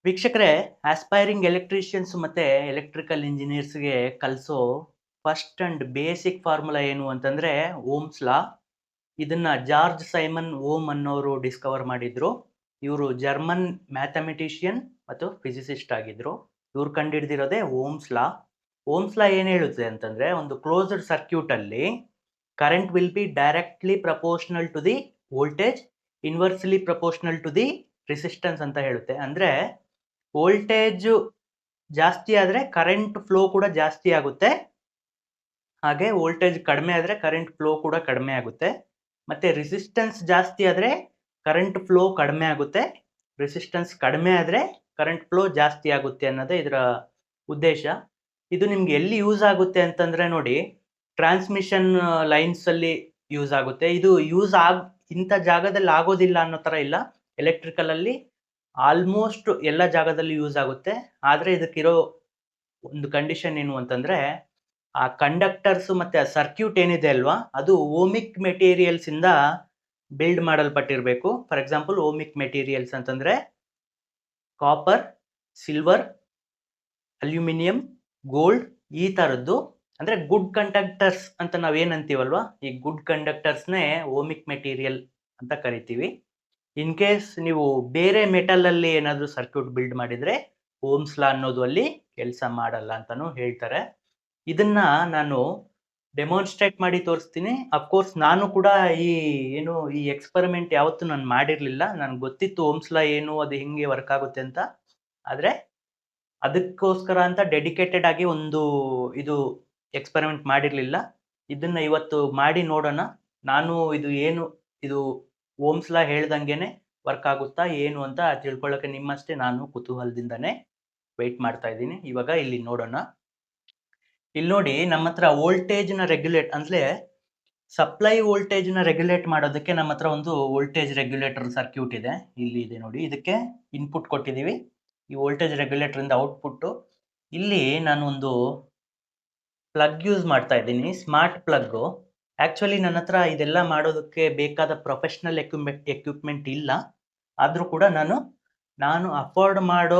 ವೀಕ್ಷಕರೇ, aspiring electricians ಮತ್ತೆ electrical ಇಂಜಿನಿಯರ್ಸ್‌ಗೆ ಕಲಿಸೋ ಫಸ್ಟ್ ಅಂಡ್ ಬೇಸಿಕ್ ಫಾರ್ಮುಲಾ ಏನು ಅಂತಂದ್ರೆ ಓಮ್ಸ್ ಲಾ. ಇದನ್ನ ಜಾರ್ಜ್ ಸೈಮನ್ ಓಮ್ ಅನ್ನೋರು ಡಿಸ್ಕವರ್ ಮಾಡಿದ್ರು. ಇವರು ಜರ್ಮನ್ ಮ್ಯಾಥಮೆಟಿಷಿಯನ್ ಮತ್ತು ಫಿಸಿಸಿಸ್ಟ್ ಆಗಿದ್ರು. ಇವ್ರು ಕಂಡುಹಿಡಿದಿರೋದೇ ಓಮ್ಸ್ ಲಾ. ಓಮ್ಸ್ ಲಾ ಏನ್ ಹೇಳುತ್ತೆ ಅಂತಂದ್ರೆ, ಒಂದು ಕ್ಲೋಸ್ಡ್ ಸರ್ಕ್ಯೂಟ್ ಅಲ್ಲಿ current will be directly proportional to the voltage, inversely proportional to the resistance ಅಂತ ಹೇಳುತ್ತೆ. ಅಂದ್ರೆ ವೋಲ್ಟೇಜ್ ಜಾಸ್ತಿ ಆದ್ರೆ ಕರೆಂಟ್ ಫ್ಲೋ ಕೂಡ ಜಾಸ್ತಿ ಆಗುತ್ತೆ. ಹಾಗೆ ವೋಲ್ಟೇಜ್ ಕಡಿಮೆ ಆದ್ರೆ ಕರೆಂಟ್ ಫ್ಲೋ ಕೂಡ ಕಡಿಮೆ ಆಗುತ್ತೆ. ಮತ್ತೆ ರೆಸಿಸ್ಟೆನ್ಸ್ ಜಾಸ್ತಿ ಆದ್ರೆ ಕರೆಂಟ್ ಫ್ಲೋ ಕಡಿಮೆ ಆಗುತ್ತೆ. ರೆಸಿಸ್ಟೆನ್ಸ್ ಕಡಿಮೆ ಆದ್ರೆ ಕರೆಂಟ್ ಫ್ಲೋ ಜಾಸ್ತಿ ಆಗುತ್ತೆ ಅನ್ನೋದೇ ಇದರ ಉದ್ದೇಶ. ಇದು ನಿಮ್ಗೆ ಎಲ್ಲಿ ಯೂಸ್ ಆಗುತ್ತೆ ಅಂತಂದ್ರೆ ನೋಡಿ, ಟ್ರಾನ್ಸ್ಮಿಷನ್ ಲೈನ್ಸ್ ಅಲ್ಲಿ ಯೂಸ್ ಆಗುತ್ತೆ. ಇದು ಇಂಥ ಜಾಗದಲ್ಲಿ ಆಗೋದಿಲ್ಲ ಅನ್ನೋ ತರ ಇಲ್ಲ. ಎಲೆಕ್ಟ್ರಿಕಲ್ ಅಲ್ಲಿ ಆಲ್ಮೋಸ್ಟ್ ಎಲ್ಲ ಜಾಗದಲ್ಲಿ ಯೂಸ್ ಆಗುತ್ತೆ. ಆದ್ರೆ ಇದಕ್ಕಿರೋ ಒಂದು ಕಂಡೀಷನ್ ಏನು ಅಂತಂದ್ರೆ, ಆ ಕಂಡಕ್ಟರ್ಸ್ ಮತ್ತೆ ಆ ಸರ್ಕ್ಯೂಟ್ ಏನಿದೆ ಅಲ್ವಾ, ಅದು ಓಮಿಕ್ ಮೆಟೀರಿಯಲ್ಸ್ ಇಂದ ಬಿಲ್ಡ್ ಮಾಡಲ್ಪಟ್ಟಿರಬೇಕು. ಫಾರ್ ಎಕ್ಸಾಂಪಲ್, ಓಮಿಕ್ ಮೆಟೀರಿಯಲ್ಸ್ ಅಂತಂದ್ರೆ ಕಾಪರ್, ಸಿಲ್ವರ್, ಅಲ್ಯೂಮಿನಿಯಂ, ಗೋಲ್ಡ್, ಈ ತರದ್ದು. ಅಂದ್ರೆ ಗುಡ್ ಕಂಡಕ್ಟರ್ಸ್ ಅಂತ ನಾವೇನ್ ಅಂತೀವಲ್ವಾ, ಈ ಗುಡ್ ಕಂಡಕ್ಟರ್ಸ್ನೇ ಓಮಿಕ್ ಮೆಟೀರಿಯಲ್ ಅಂತ ಕರಿತೀವಿ. ಇನ್ ಕೇಸ್ ನೀವು ಬೇರೆ ಮೆಟಲ್ ಅಲ್ಲಿ ಏನಾದ್ರು ಸರ್ಕ್ಯೂಟ್ ಬಿಲ್ಡ್ ಮಾಡಿದ್ರೆ ಓಮ್ಸ್ ಲಾ ಅನ್ನೋದು ಅಲ್ಲಿ ಕೆಲಸ ಮಾಡಲ್ಲ ಅಂತಾನು ಹೇಳ್ತಾರೆ. ಇದನ್ನ ನಾನು ಡೆಮಾನ್ಸ್ಟ್ರೇಟ್ ಮಾಡಿ ತೋರಿಸ್ತೀನಿ. ಅಫ್ಕೋರ್ಸ್ ನಾನು ಕೂಡ ಈ ಎಕ್ಸ್ಪೆರಿಮೆಂಟ್ ಯಾವತ್ತೂ ನಾನು ಮಾಡಿರ್ಲಿಲ್ಲ. ನನ್ಗೆ ಗೊತ್ತಿತ್ತು ಓಮ್ಸ್ ಲಾ ಏನು, ಅದು ಹೆಂಗೆ ವರ್ಕ್ ಆಗುತ್ತೆ ಅಂತ. ಆದ್ರೆ ಅದಕ್ಕೋಸ್ಕರ ಅಂತ ಡೆಡಿಕೇಟೆಡ್ ಆಗಿ ಇದು ಎಕ್ಸ್ಪೆರಿಮೆಂಟ್ ಮಾಡಿರ್ಲಿಲ್ಲ. ಇದನ್ನ ಇವತ್ತು ಮಾಡಿ ನೋಡೋಣ. ನಾನು ಇದು ಓಮ್ಸ್ ಲಾ ಹೇಳ್ದಂಗೆನೆ ವರ್ಕ್ ಆಗುತ್ತಾ ಏನು ಅಂತ ತಿಳ್ಕೊಳ್ಳೋಕೆ ನಿಮ್ಮಷ್ಟೇ ನಾನು ಕುತೂಹಲದಿಂದಾನೆ ವೆಯ್ಟ್ ಮಾಡ್ತಾ ಇದ್ದೀನಿ. ಇವಾಗ ಇಲ್ಲಿ ನೋಡೋಣ. ಇಲ್ಲಿ ನೋಡಿ, ನಮ್ಮ ಹತ್ರ ವೋಲ್ಟೇಜ್ನ ರೆಗ್ಯುಲೇಟ್ ಅಂದ್ರೆ ಸಪ್ಲೈ ವೋಲ್ಟೇಜ್ನ ರೆಗ್ಯುಲೇಟ್ ಮಾಡೋದಕ್ಕೆ ನಮ್ಮ ಹತ್ರ ಒಂದು ವೋಲ್ಟೇಜ್ ರೆಗ್ಯುಲೇಟರ್ ಸರ್ಕ್ಯೂಟ್ ಇದೆ. ಇಲ್ಲಿ ಇದೆ ನೋಡಿ, ಇದಕ್ಕೆ ಇನ್ಪುಟ್ ಕೊಟ್ಟಿದ್ದೀವಿ. ಈ ವೋಲ್ಟೇಜ್ ರೆಗ್ಯುಲೇಟರ್ ಇಂದ ಔಟ್ಪುಟ್. ಇಲ್ಲಿ ನಾನು ಒಂದು ಪ್ಲಗ್ ಯೂಸ್ ಮಾಡ್ತಾ ಇದ್ದೀನಿ, ಸ್ಮಾರ್ಟ್ ಪ್ಲಗ್. ಆಕ್ಚುಲಿ ನನ್ನ ಹತ್ರ ಇದೆಲ್ಲ ಮಾಡೋದಕ್ಕೆ ಬೇಕಾದ ಪ್ರೊಫೆಷನಲ್ ಎಕ್ವಿಪ್ಮೆಂಟ್ ಇಲ್ಲ. ಆದ್ರೂ ಕೂಡ ನಾನು ಅಫೋರ್ಡ್ ಮಾಡೋ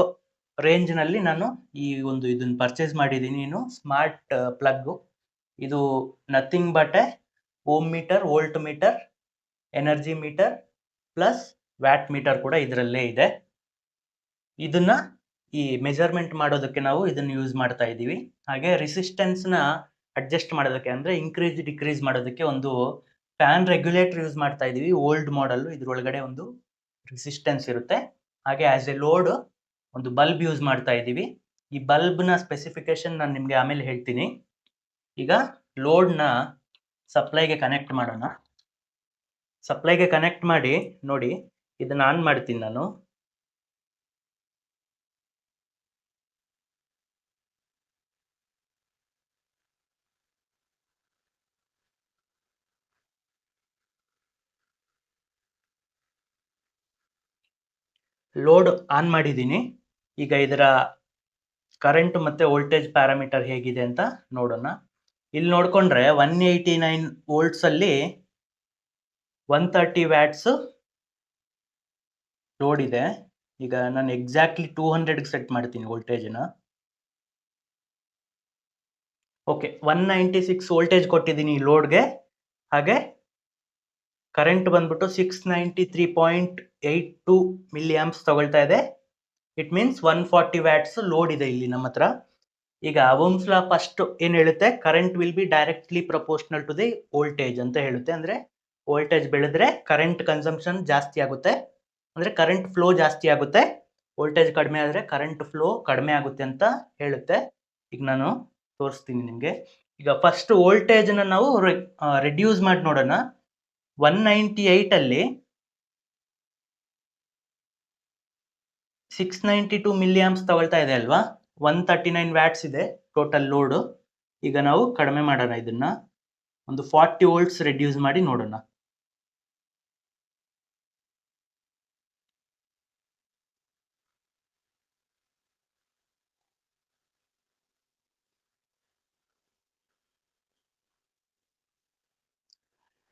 ರೇಂಜ್ ನಲ್ಲಿ ನಾನು ಇದನ್ನ ಪರ್ಚೇಸ್ ಮಾಡಿದ್ದೀನಿ. Smart plug. ಇದು nothing but a ohm meter, volt meter, energy meter plus watt meter ಕೂಡ ಇದರಲ್ಲೇ ಇದೆ. ಇದನ್ನ ಈ ಮೆಜರ್ಮೆಂಟ್ ಮಾಡೋದಕ್ಕೆ ನಾವು ಇದನ್ನ ಯೂಸ್ ಮಾಡ್ತಾ ಇದ್ದೀವಿ. ಹಾಗೆ ರೆಸಿಸ್ಟೆನ್ಸ್ ನ ಅಡ್ಜಸ್ಟ್ ಮಾಡೋದಕ್ಕೆ, ಅಂದ್ರೆ ಇನ್ಕ್ರೀಸ್ ಡಿಕ್ರೀಸ್ ಮಾಡೋದಕ್ಕೆ ಒಂದು ಫ್ಯಾನ್ ರೆಗ್ಯುಲೇಟರ್ ಯೂಸ್ ಮಾಡ್ತಾ ಇದ್ದೀವಿ. Old model. ಇದ್ರೊಳಗಡೆ ಒಂದು ರೆಸಿಸ್ಟೆನ್ಸ್ ಇರುತ್ತೆ. ಹಾಗೆ ಆಸ್ ಎ ಲೋಡ್ ಒಂದು ಬಲ್ಬ್ ಯೂಸ್ ಮಾಡ್ತಾ ಇದ್ದೀವಿ. ಈ ಬಲ್ಬ್ ನ ಸ್ಪೆಸಿಫಿಕೇಶನ್ ನಾನು ನಿಮ್ಗೆ ಆಮೇಲೆ ಹೇಳ್ತೀನಿ. ಈಗ ಲೋಡ್ ನ ಸಪ್ಲೈಗೆ ಕನೆಕ್ಟ್ ಮಾಡೋಣ. ಸಪ್ಲೈಗೆ ಕನೆಕ್ಟ್ ಮಾಡಿ ನೋಡಿ, ಇದನ್ನ ಆನ್ ಮಾಡ್ತೀನಿ ನಾನು. ಲೋಡ್ ಆನ್ ಮಾಡಿದ್ದೀನಿ. ಈಗ ಇದರ ಕರೆಂಟ್ ಮತ್ತೆ ವೋಲ್ಟೇಜ್ ಪ್ಯಾರಾಮೀಟರ್ ಹೇಗಿದೆ ಅಂತ ನೋಡೋಣ. ಇಲ್ಲಿ ನೋಡ್ಕೊಂಡ್ರೆ 189 ವೋಲ್ಟ್ಸ್ ಅಲ್ಲಿ 130 ವ್ಯಾಟ್ಸ್ ಲೋಡ್ ಇದೆ. ಈಗ ನಾನು ಎಕ್ಸಾಕ್ಟ್ಲಿ 200 ಸೆಟ್ ಮಾಡ್ತೀನಿ ವೋಲ್ಟೇಜ್ನ. ಓಕೆ, 196 ವೋಲ್ಟೇಜ್ ಕೊಟ್ಟಿದ್ದೀನಿ ಈ ಲೋಡ್ಗೆ. ಹಾಗೆ ಕರೆಂಟ್ ಬಂದ್ಬಿಟ್ಟು 693.82 ಮಿಲಿ ಆಂಪ್ಸ್ ತಗೊಳ್ತಾ ಇದೆ. ಇಟ್ ಮೀನ್ಸ್ 140 ವ್ಯಾಟ್ಸ್ ಲೋಡ್ ಇದೆ ಇಲ್ಲಿ ನಮ್ಮ ಹತ್ರ. ಈಗ ಓಮ್ಸ್ ಲಾ ಫಸ್ಟ್ ಏನ್ ಹೇಳುತ್ತೆ, current will be directly proportional to the voltage ಅಂತ ಹೇಳುತ್ತೆ. ಅಂದ್ರೆ ವೋಲ್ಟೇಜ್ ಬೆಳೆದ್ರೆ ಕರೆಂಟ್ ಕನ್ಸಂಪ್ಷನ್ ಜಾಸ್ತಿ ಆಗುತ್ತೆ, ಅಂದ್ರೆ ಕರೆಂಟ್ ಫ್ಲೋ ಜಾಸ್ತಿ ಆಗುತ್ತೆ. ವೋಲ್ಟೇಜ್ ಕಡಿಮೆ ಆದ್ರೆ ಕರೆಂಟ್ ಫ್ಲೋ ಕಡಿಮೆ ಆಗುತ್ತೆ ಅಂತ ಹೇಳುತ್ತೆ. ಈಗ ನಾನು ತೋರಿಸ್ತೀನಿ ನಿಮ್ಗೆ. ಈಗ ಫಸ್ಟ್ ವೋಲ್ಟೇಜ್ ನಾವು ರೆಡ್ಯೂಸ್ ಮಾಡಿ ನೋಡೋಣ. 198 ಅಲ್ಲಿ 692 ಮಿಲಿ ಆಂಪ್ಸ್ ತಗೊಳ್ತಾ ಇದೆ ಅಲ್ವಾ. 139 ವ್ಯಾಟ್ಸ್ ಇದೆ ಟೋಟಲ್ ಲೋಡ್. ಈಗ ನಾವು ಕಡಿಮೆ ಮಾಡೋಣ, ಇದನ್ನ ಒಂದು 40 ವೋಲ್ಟ್ಸ್ ರೆಡ್ಯೂಸ್ ಮಾಡಿ ನೋಡೋಣ.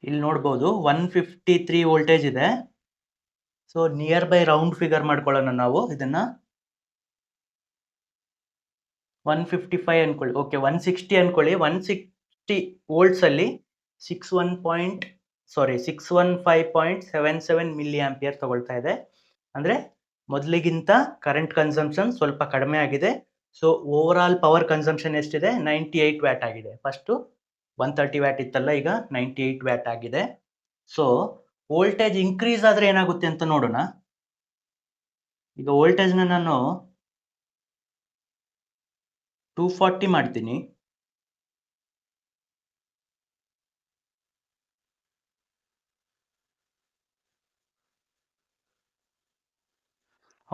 ಇಲ್ಲಿ ನೋಡ್ಬೋದು 153 ವೋಲ್ಟೇಜ್ ಇದೆ. So near by round figure ಮಾಡ್ಕೊಳ್ಳೋಣ ನಾವು ಇದನ್ನ. 155 ಅನ್ಕೊಳ್ಳಿ. ಓಕೆ 160 ಅನ್ಕೊಳ್ಳಿ. 160 ವೋಲ್ಟ್ಸ್ ಅಲ್ಲಿ 615.77 ಮಿಲಿ ಆಂಪಿಯರ್ ತಗೊಳ್ತಾ ಇದೆ. ಅಂದ್ರೆ ಮೊದಲಿಗಿಂತ ಕರೆಂಟ್ ಕನ್ಸಂಪ್ಷನ್ ಸ್ವಲ್ಪ ಕಡಿಮೆ ಆಗಿದೆ. So over all power consumption ಎಷ್ಟಿದೆ? 98 ವ್ಯಾಟ್ ಆಗಿದೆ. ಫಸ್ಟ್ 130 ವ್ಯಾಟ್ ಇತ್ತಲ್ಲ, ಈಗ 98 ವ್ಯಾಟ್ ಆಗಿದೆ. ಸೊ ವೋಲ್ಟೇಜ್ ಇನ್ಕ್ರೀಸ್ ಆದ್ರೆ ಏನಾಗುತ್ತೆ ಅಂತ ನೋಡೋಣ. ಈಗ ವೋಲ್ಟೇಜ್ ನಾನು 240 ಮಾಡ್ತೀನಿ.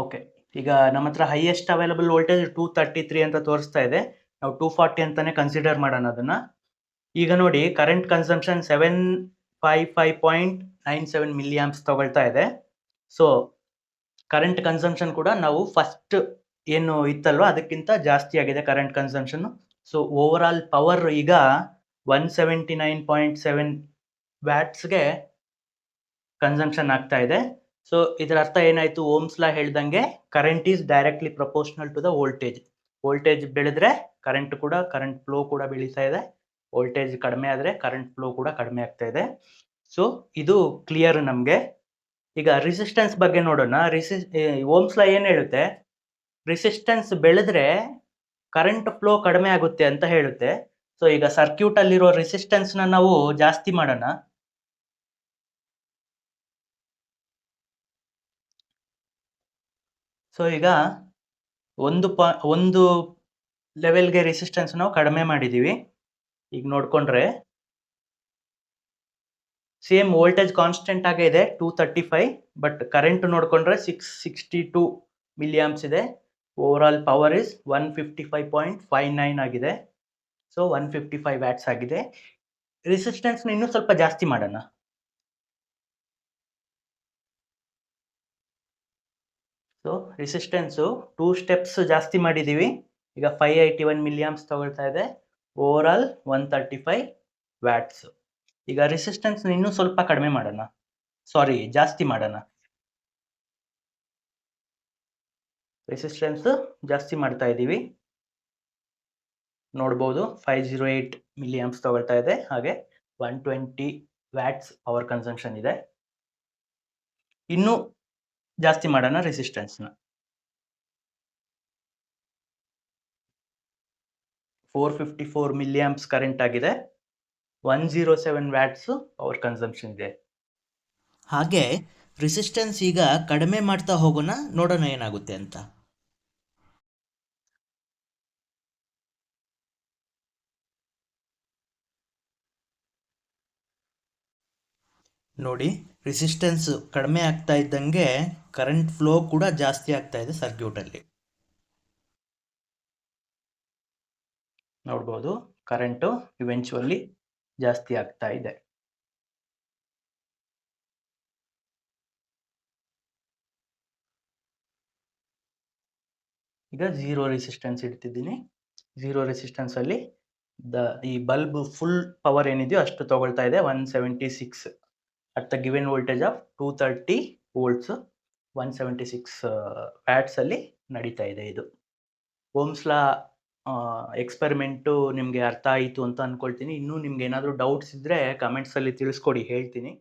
ಓಕೆ, ಈಗ ನಮ್ಮ ಹತ್ರ ಹೈಯೆಸ್ಟ್ ಅವೈಲಬಲ್ ವೋಲ್ಟೇಜ್ 233 ಅಂತ ತೋರಿಸ್ತಾ ಇದೆ. ನಾವು 240 ಅಂತಾನೆ ಕನ್ಸಿಡರ್ ಮಾಡೋಣ ಅದನ್ನ. ಈಗ ನೋಡಿ, ಕರೆಂಟ್ ಕನ್ಸಂಪ್ಷನ್ 755.97 ಮಿಲಿ ಆಂಪ್ಸ್ ತಗೊಳ್ತಾ ಇದೆ. ಸೊ ಕರೆಂಟ್ ಕನ್ಸಂಪ್ಷನ್ ಕೂಡ ನಾವು ಫಸ್ಟ್ ಏನು ಇತ್ತಲ್ವ ಅದಕ್ಕಿಂತ ಜಾಸ್ತಿ ಆಗಿದೆ current consumption. So over all power ಈಗ 179.7 ವ್ಯಾಟ್ಸ್ಗೆ ಕನ್ಸಂಪ್ಷನ್ ಆಗ್ತಾ ಇದೆ. ಸೊ ಇದರ ಅರ್ಥ ಏನಾಯ್ತು? ಓಮ್ಸ್ ಲಾ ಹೇಳ್ದಂಗೆ current is directly proportional to the voltage. Voltage ಬೆಳೆದ್ರೆ ಕರೆಂಟ್ ಫ್ಲೋ ಕೂಡ ಬೆಳೀತಾ ಇದೆ. ವೋಲ್ಟೇಜ್ ಕಡಿಮೆ ಆದ್ರೆ ಕರೆಂಟ್ ಫ್ಲೋ ಕೂಡ ಕಡಿಮೆ ಆಗ್ತಾ ಇದೆ. ಸೊ ಇದು ಕ್ಲಿಯರ್ ನಮ್ಗೆ. ಈಗ ರೆಸಿಸ್ಟೆನ್ಸ್ ಬಗ್ಗೆ ನೋಡೋಣ. ಓಮ್ಸ್ ಲಾ ಏನ್ ಹೇಳುತ್ತೆ? ರೆಸಿಸ್ಟೆನ್ಸ್ ಬೆಳೆದ್ರೆ ಕರೆಂಟ್ ಫ್ಲೋ ಕಡಿಮೆ ಆಗುತ್ತೆ ಅಂತ ಹೇಳುತ್ತೆ. ಸೊ ಈಗ ಸರ್ಕ್ಯೂಟ್ ಅಲ್ಲಿರೋ ರೆಸಿಸ್ಟೆನ್ಸ್ ನ ನಾವು ಜಾಸ್ತಿ ಮಾಡೋಣ. ಸೊ ಈಗ ಒಂದು ಲೆವೆಲ್ಗೆ ರೆಸಿಸ್ಟೆನ್ಸ್ ನಾವು ಕಡಿಮೆ ಮಾಡಿದೀವಿ. ಈಗ ನೋಡ್ಕೊಂಡ್ರೆ ಸೇಮ್ ವೋಲ್ಟೇಜ್ ಕಾನ್ಸ್ಟೆಂಟ್ ಆಗೇ ಇದೆ 235, ಬಟ್ ಕರೆಂಟ್ ನೋಡ್ಕೊಂಡ್ರೆ 662 ಮಿಲಿ ಆಂಪ್ಸ್ ಇದೆ. ಓವರ್ ಆಲ್ ಪವರ್ ಇಸ್ 155.59 ಆಗಿದೆ. ಸೊ 155 ವ್ಯಾಟ್ಸ್ ಆಗಿದೆ. ರೆಸಿಸ್ಟೆನ್ಸ್ ಇನ್ನೂ ಸ್ವಲ್ಪ ಜಾಸ್ತಿ ಮಾಡೋಣ. ಸೊ ರೆಸಿಸ್ಟೆನ್ಸ್ 2 ಸ್ಟೆಪ್ಸ್ ಜಾಸ್ತಿ ಮಾಡಿದೀವಿ. ಈಗ 581 ಮಿಲಿ ಆಂಪ್ಸ್ ತಗೊಳ್ತಾ ಇದೆ. Over all 135 watts. ಈಗ ರೆಸಿಸ್ಟೆನ್ಸ್ ಇನ್ನೂ ಸ್ವಲ್ಪ ಕಡಿಮೆ ಮಾಡೋಣ, ಜಾಸ್ತಿ ಮಾಡೋಣ. ರೆಸಿಸ್ಟೆನ್ಸ್ ಜಾಸ್ತಿ ಮಾಡ್ತಾ ಇದ್ದೀವಿ. ನೋಡ್ಬೋದು 508 ಮಿಲಿ ಆಂಪ್ಸ್ ತಗೊಳ್ತಾ ಇದೆ. ಹಾಗೆ 120 ವ್ಯಾಟ್ಸ್ ಪವರ್ ಕನ್ಸಂಪ್ಷನ್ ಇದೆ. ಇನ್ನೂ ಜಾಸ್ತಿ ಮಾಡೋಣ ರೆಸಿಸ್ಟೆನ್ಸ್ ನ. 454 ಮಿಲಿ ಆಂಪ್ಸ್ ಕರೆಂಟ್ ಆಗಿದೆ. 107 ವ್ಯಾಟ್ಸ್ ಪವರ್ ಕನ್ಸಂಪ್ಷನ್ ಇದೆ. ಹಾಗೆ ರೆಸಿಸ್ಟೆನ್ಸ್ ಈಗ ಕಡಿಮೆ ಮಾಡ್ತಾ ಹೋಗೋಣ, ನೋಡೋಣ ಏನಾಗುತ್ತೆ ಅಂತ. ನೋಡಿ, ರೆಸಿಸ್ಟೆನ್ಸ್ ಕಡಿಮೆ ಆಗ್ತಾ ಇದ್ದಂಗೆ ಕರೆಂಟ್ ಫ್ಲೋ ಕೂಡ ಜಾಸ್ತಿ ಆಗ್ತಾ ಇದೆ ಸರ್ಕ್ಯೂಟ್ ಅಲ್ಲಿ. ನೋಡ್ಬೋದು ಕರೆಂಟು ಇವೆಂಚುವಲಿ ಜಾಸ್ತಿ ಆಗ್ತಾ ಇದೆ. ಈಗ ಝೀರೋ ರೆಸಿಸ್ಟೆನ್ಸ್ ಇಡ್ತಿದ್ದೀನಿ. ಝೀರೋ ರೆಸಿಸ್ಟೆನ್ಸ್ ಅಲ್ಲಿ ಈ ಬಲ್ಬ್ ಫುಲ್ ಪವರ್ ಏನಿದೆಯೋ ಅಷ್ಟು ತಗೊಳ್ತಾ ಇದೆ. 176 at the given voltage of 230 volts 176 watts ಅಲ್ಲಿ ನಡೀತಾ ಇದೆ. ಇದು ಓಮ್ಸ್ ಲಾ ಎಕ್ಸ್ಪೆರಿಮೆಂಟು ನಿಮಗೆ ಅರ್ಥ ಆಯಿತು ಅಂತ ಅನ್ಕೊಳ್ತೀನಿ. ಇನ್ನೂ ನಿಮ್ಗೆ ಏನಾದರೂ ಡೌಟ್ಸ್ ಇದ್ದರೆ ಕಮೆಂಟ್ಸಲ್ಲಿ ತಿಳಿಸ್ಕೊಡಿ, ಹೇಳ್ತೀನಿ.